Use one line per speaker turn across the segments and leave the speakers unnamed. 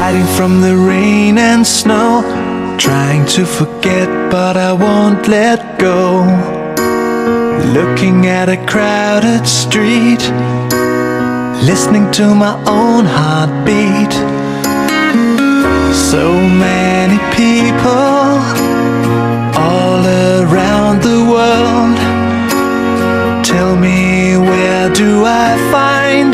hiding from the rain and snow, trying to forget but I won't let go. Looking at a crowded street, listening to my own heartbeat. So many people all around the world. Tell me, where do I find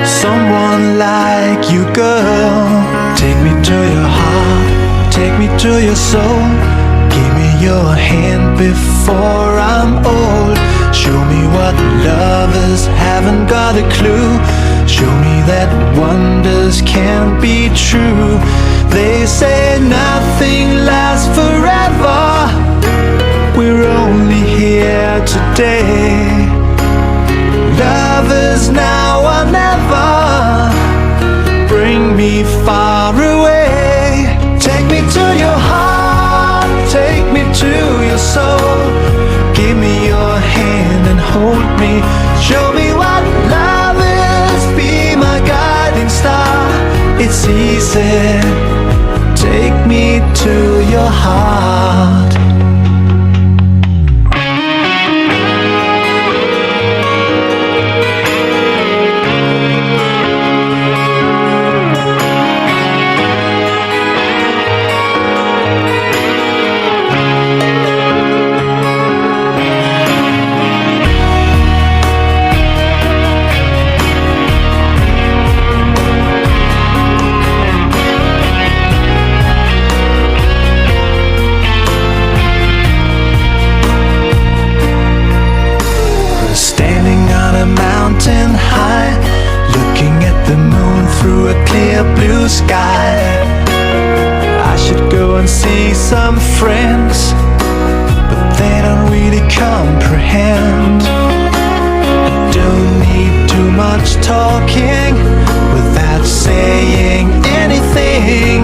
someone like you, girl? Take me to your heart, take me to your soul. Give me your hand before I'm old. Show me what lovers haven't got a clue. Show me that wonders can't be true. They say nothing lasts forever. We're only here today. Lovers now or never. Bring me far away. Take me to your heart, take me to your soul. Give me your hand and hold me. Show me what love is, be my guiding star. It's easy, take me to your heart. Mountain high, looking at the moon through a clear blue sky. I should go and see some friends, but they don't really comprehend. I don't need too much talking without saying anything.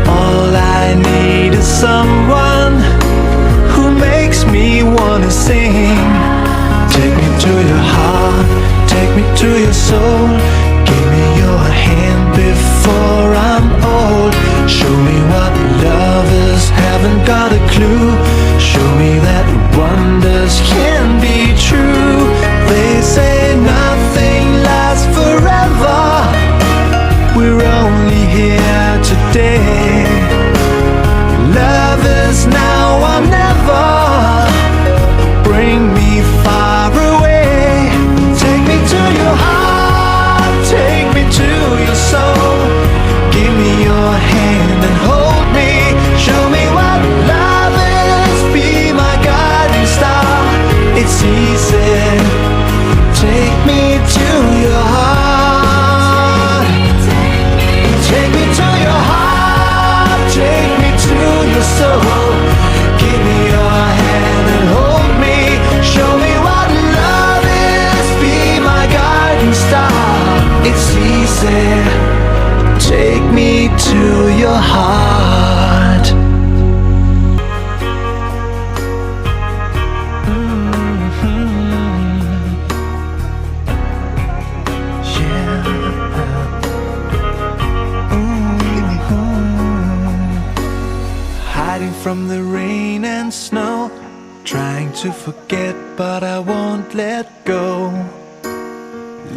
All I need is someone who makes me wanna sing. Take me to your heart, take me to your soul. Give me your hand before I'm old. Show me what lovers haven't got a clue. Show me that wonders can be true. They say nothing lasts forever. We're only here today. Lovers now or never. Bring me far away. Take me to your heart, take me to your soul. Give me your hand and hold me. Show me what love is, be my guiding star. It's easy, take me to your heart. Take me to your heart, take me to your soul. Give me your hand and hold me. Show me what love is, be my guiding star. It's easy, take me to your heart. Yeah. Hiding from the rain and snow, trying to forget but I won't let go.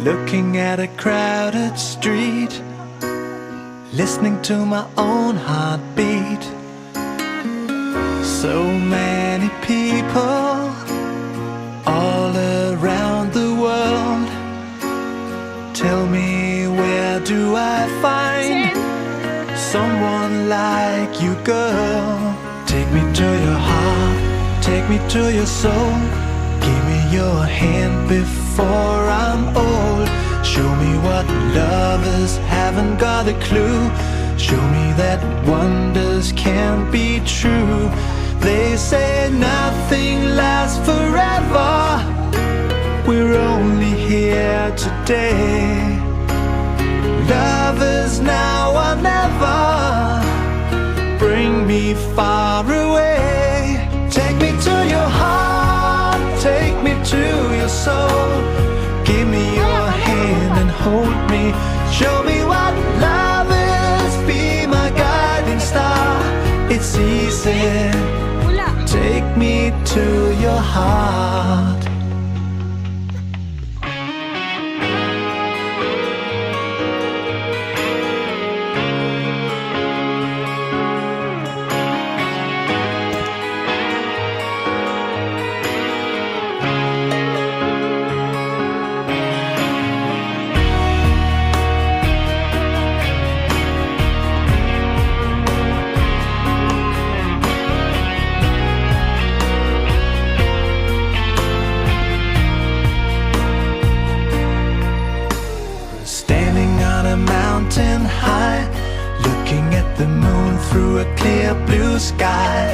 Looking at a crowded street, listening to my own heartbeat. So many people all around the world. Tell me, where do I find someone like you, girl? Take me to your heart, take me to your soul. Give me your hand before I'm old. Show me what lovers haven't got a clue. Show me that wonders can't be true. They say nothing lasts forever. We're only here today. Lovers now or never. Bring me far away. Take me to your heart, take me to your soul. Give me your hand and hold me. Show me what love your heart. Mountain high, looking at the moon through a clear blue sky.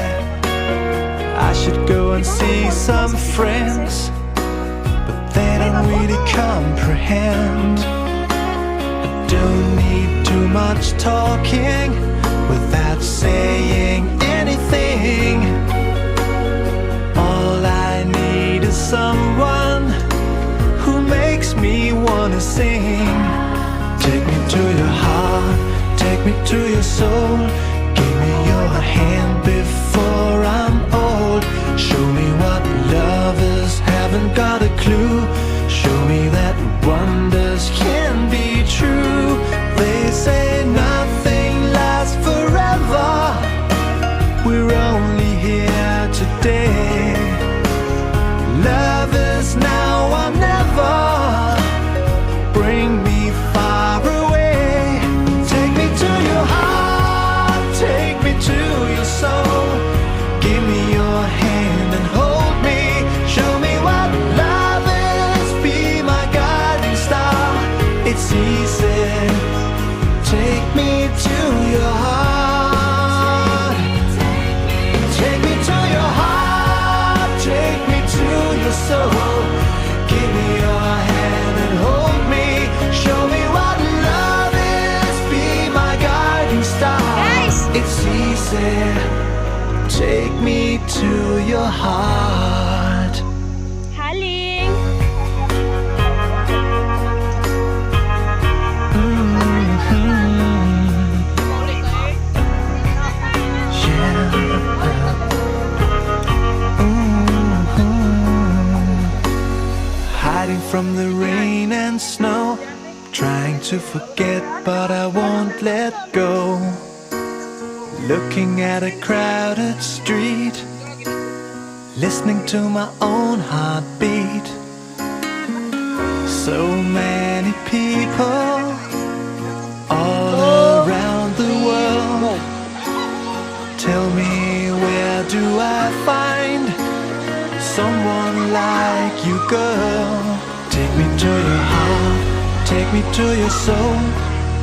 I should go and see some friends, but they don't really comprehend. I don't need too much talking without saying anything. All I need is someone who makes me wanna sing. Take me to your heart, take me to your soul. Give me your hand before I'm old. Show me what lovers haven't got a clue. Show me that wonders can be true. They say nothing lasts forever. We're only here today. Love is now or never. Bring me far away. Take me to your heart, take me to your soul. Give me your hand and hold me. Show me what love is, be my guiding star. It's easy. Take me to your heart. Take me to your heart, take me to your soul. Give me your hand and hold me. Show me what love is, be my guiding star. It's easy. Take me to your heart.
Haling.
Hiding from the rain and snow, trying to forget but I won't let go. Looking at a crowded street, listening to my own heartbeat. So many people all around the world. Tell me, where do I find someone like you, girl? Take me to your heart, take me to your soul.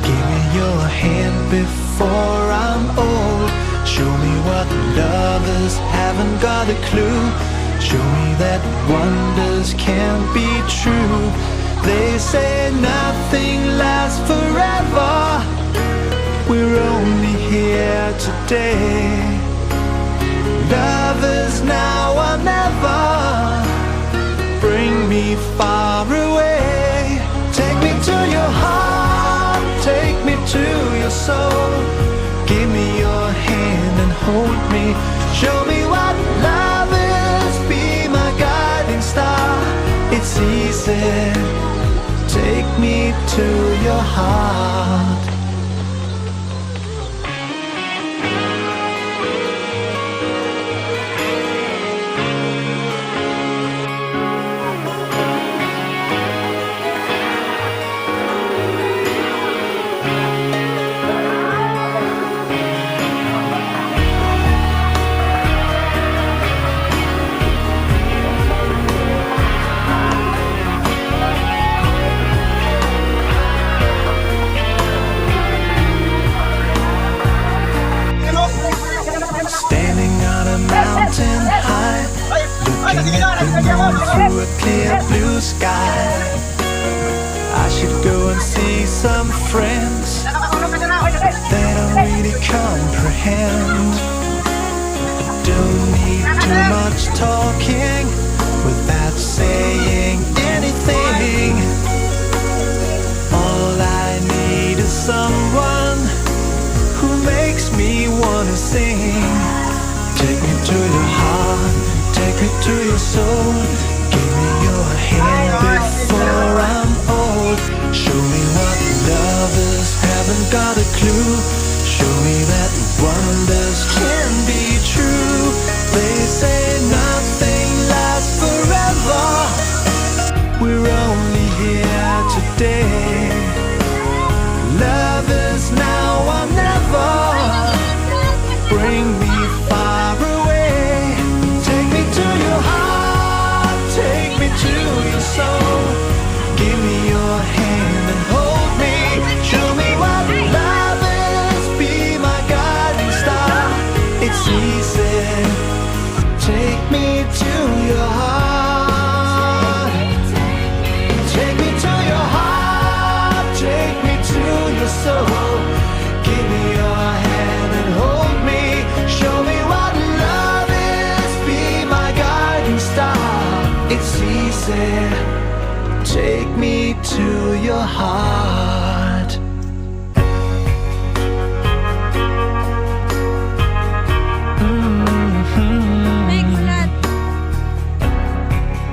Give me your hand before I'm old. Show me what lovers haven't got a clue. Show me that wonders can't be true. They say nothing lasts forever. We're only here today. Love is now or never. Bring me far away. Take me to your heart, take me to your soul. Give me your hand and hold me. Show me what love is, be my guiding star. It's easy. Take me to your heart. Mountain high, looking at the moon through a clear blue sky. I should go and see some friends. They don't really comprehend. I don't need too much talking without saying anything. All I need is someone who makes me wanna sing. Take me to your heart, take me to your your soul. Give me your hand before I'm old. Show me what lovers haven't got a clue. Show me that wonders can be true. They say nothing lasts forever. We're only here today. Love is now or never. Bring me far away. Take me to your heart. Take me to your soul. Give me your hand and hold me. Show me what love is. Be my guiding star. It's easy. Take me to your heart. Take me to your heart. Take me to your soul. Give me your hand and hold me. Show me what love is. Be my guiding star. It's easy. Take me to your heart.
Meg, ulat.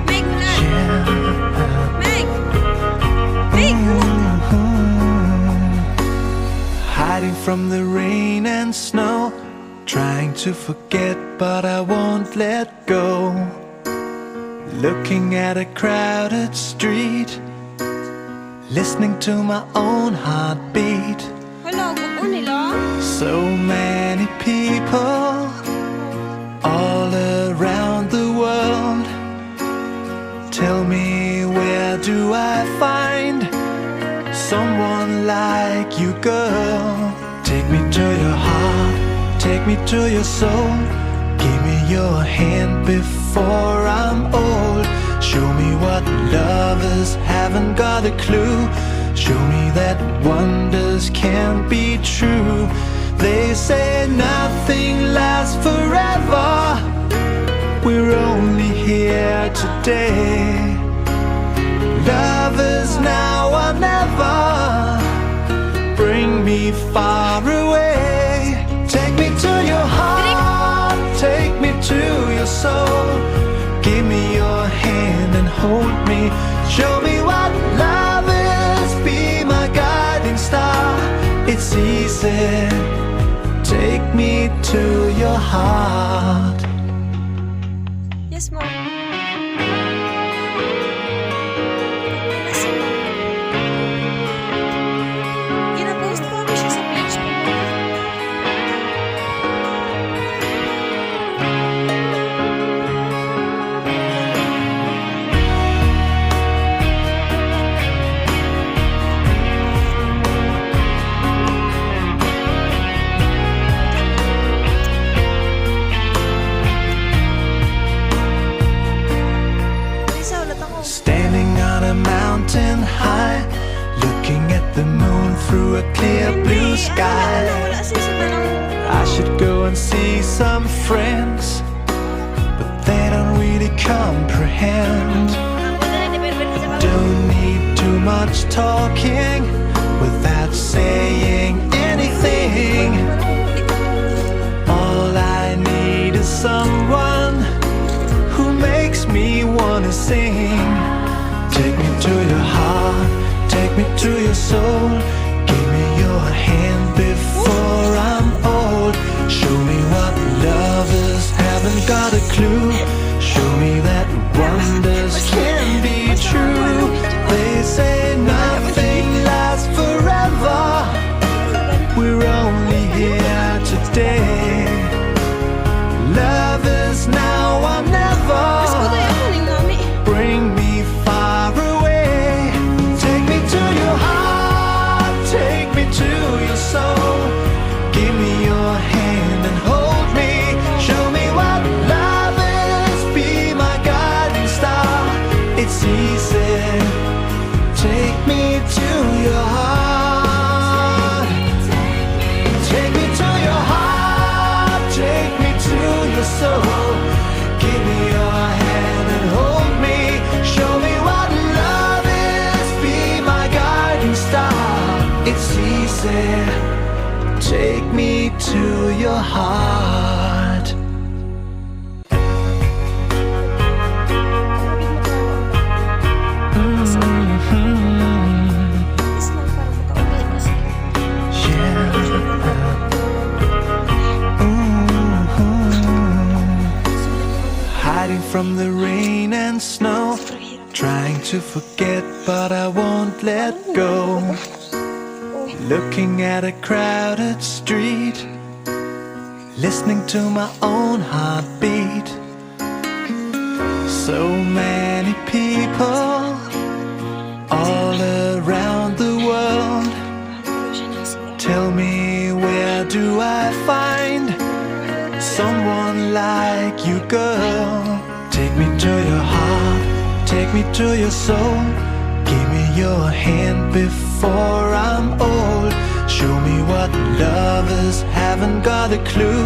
Meg, ulat. Meg. Meg, ulat.
Hiding from the rain and snow, trying to forget but I won't let go. Looking at a crowded street, listening to my own heartbeat.
Hala, gusto nila.
So many people all around the world. Tell me, where do I find someone like you, girl? Take me to your heart, take me to your soul. Give me your hand before I'm old. Show me what lovers haven't got a clue. Show me that wonders can't be true. They say nothing lasts forever. We're only here today. Love is now or never. Bring me far away. Take me to your heart. Take me to your soul. Give me your hand and hold me. Show me what love is. Be my guiding star. It's easy. Take me to your heart.
Yes, mom. Gina-post ko ako siya sa page ko. Isa, ulat ako.
Standing on a mountain high, looking at the moon through a clear blue sky.
Wala siya sa tanong.
I should go and see some friends, but they don't really comprehend. Don't need too much talking without saying anything. All I need is someone who makes me wanna sing. Take me to your heart, take me to your soul. Give me your hand before I'm old. Show me what lovers haven't got a clue. Show me that wonders can be true. They say nothing lasts forever. We're only here today. Love is now or never.
Gusto ko tayo ako ng mami.
Bring me far away. Take me to your heart. Take me to your soul. Give me your hand and hold me. Show me what love is. Be my guiding star. It's easy. Take me to your heart. Take me to your heart. Take me to your soul. Give me your hand and hold me. Show me what love is. Be my guiding star. It's easy. Take me to your heart. from the rain and snow. Trying to forget, but I won't let go. Looking at a crowded street, listening to my own heartbeat. So many people all around the world. Tell me, where do I find someone like you, girl? Take me to your heart, take me to your soul. Give me your hand before I'm old. Show me what lovers haven't got a clue.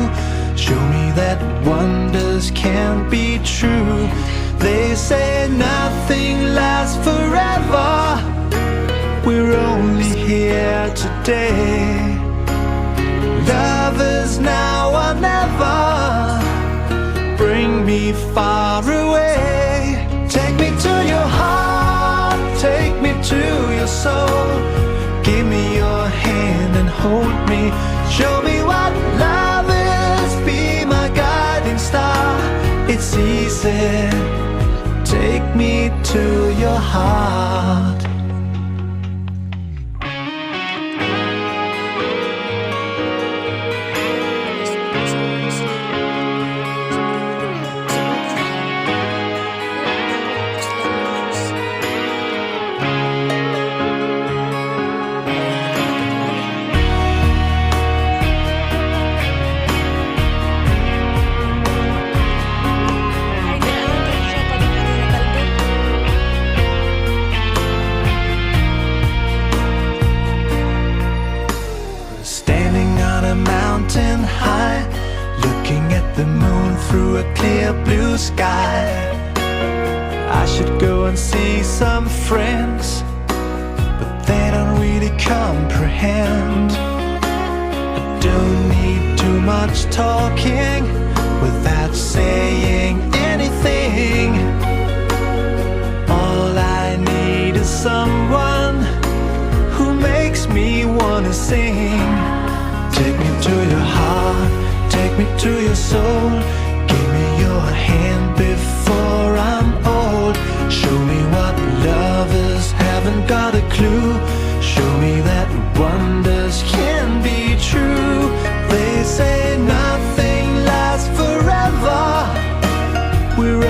Show me that wonders can't be true. They say nothing lasts forever. We're only here today. Love is now or never. Bring me far away. Take me to your heart, take me to your soul. Give me your hand and hold me. Show me what love is, be my guiding star. It's easy, take me to your heart. Mountain high, looking at the moon through a clear blue sky. I should go and see some friends, but they don't really comprehend. I don't need too much talking without saying anything. All I need is someone who makes me wanna sing. Take me to your heart, take me to your soul. Give me your hand before I'm old. Show me what lovers haven't got a clue. Show me that wonders